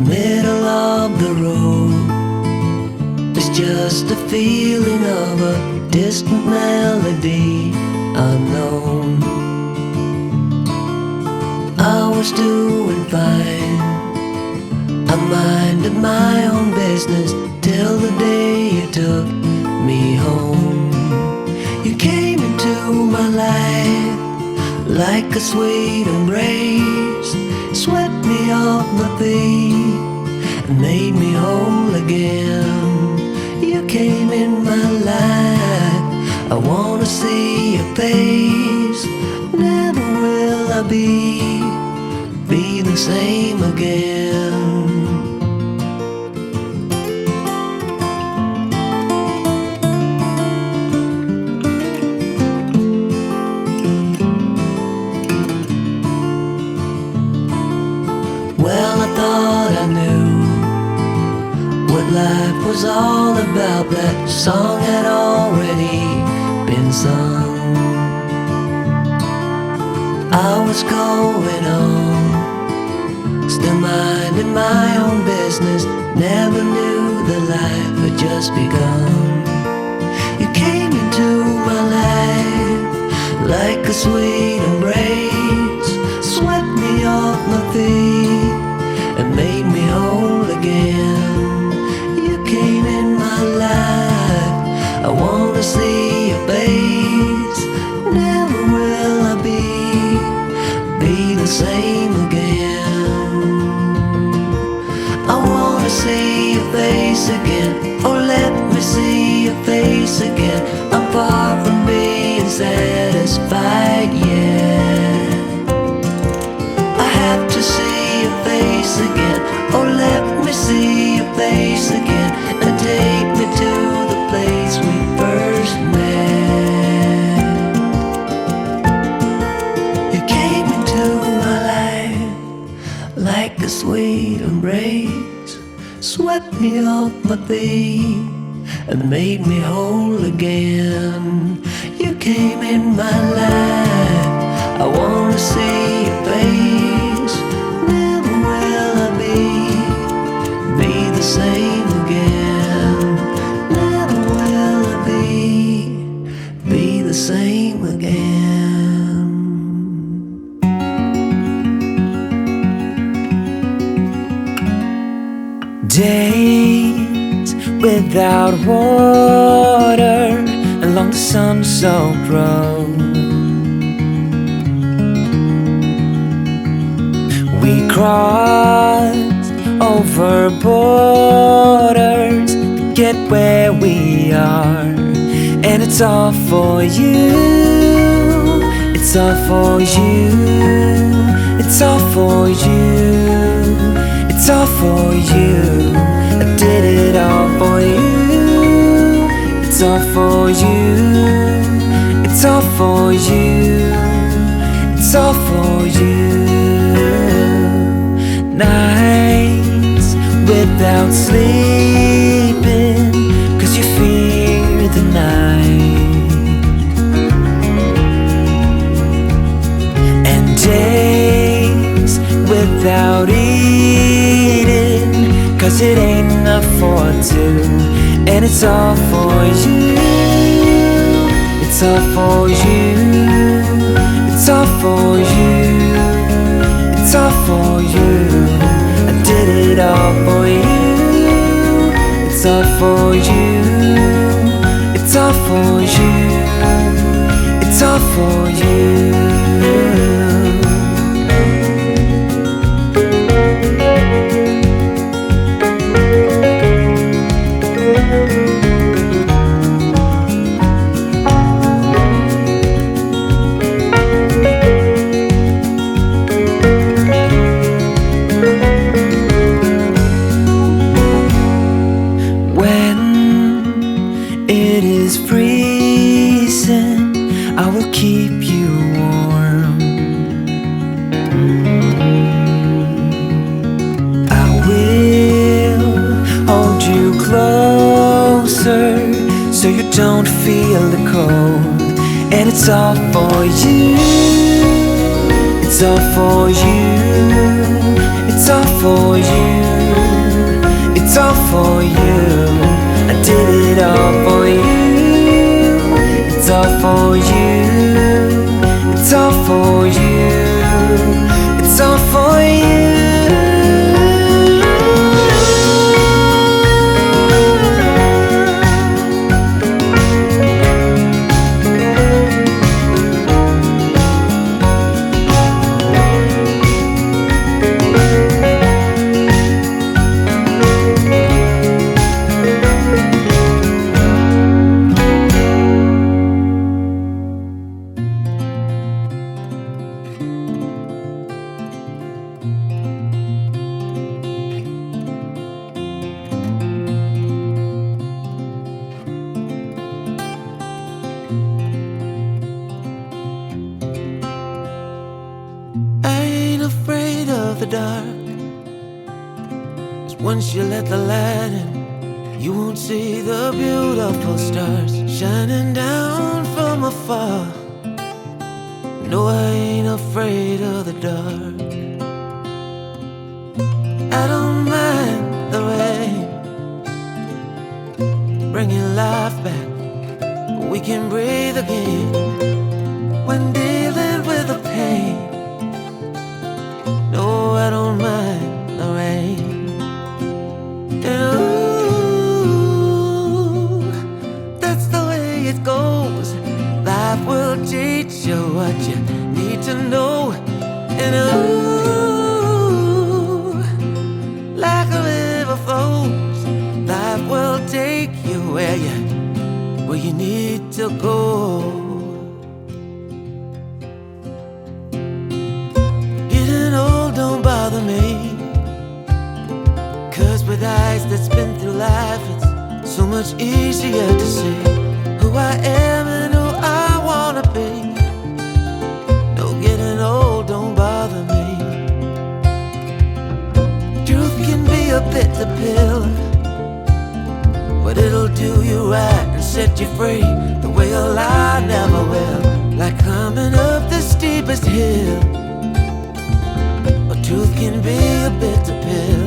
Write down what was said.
middle of the road. It's just a feeling of a distant melody unknown. I was doing fine, I minded my own business till the day you took me home. You came into my life like a sweet embrace, swept me off my feet and made me whole again. You came in my life, I wanna see your face. Never will I be the same again. Well, I thought I knew what life was all about. That song had already been sung. I was going on, still minding my own business. Never knew that life had just begun. You came into my life like a sweet embrace, swept me off my feet and made me whole again. You came in my life, I wanna see your face. Never will I be the same again. I wanna see your face again, oh let me see your face again. I'm far from being satisfied yet. I have to see your face again, oh let me see your face again, and take me to the place we first met. You came into my life like a sweet embrace, swept me off my feet and made me whole again. You came in my life, I wanna see your face. Never will I be the same again. Never will I be the same again. Days without water along the sun-soaked road. We crossed over borders to get where we are, and it's all for you. It's all for you. It's all for you. It's all for you. I did it all for you. It's all for you. It's all for you. It's all for you. Nights without sleeping 'cause you fear the night, and days without eating 'cause it ain't enough for two, and it's all for you. It's all for you. It's all for you. It's all for you. I did it all for you. It's all for you. It's all for you. It's all for you. I will keep you warm. I will hold you closer so you don't feel the cold. And it's all for you. It's all for you. It's all for you. all for you. I did it all for you. It's all for you. It's all for you. It's all for you. Afraid of the dark, 'cause once you let the light in, you won't see the beautiful stars shining down from afar. No, I ain't afraid of the dark. I don't mind the rain, bringing life back. We can breathe again when dealing with the pain. No, I don't mind the rain. And ooh, that's the way it goes. Life will teach you what you need to know. And ooh, like a river flows, life will take you where you need to go. Don't bother me, 'cause with eyes that's been through life, it's so much easier to see who I am and who I wanna be. No, getting old don't bother me. Truth can be a bitter pill, but it'll do you right and set you free the way a lie never will. Like climbing up the steepest hill, truth can be a bitter pill.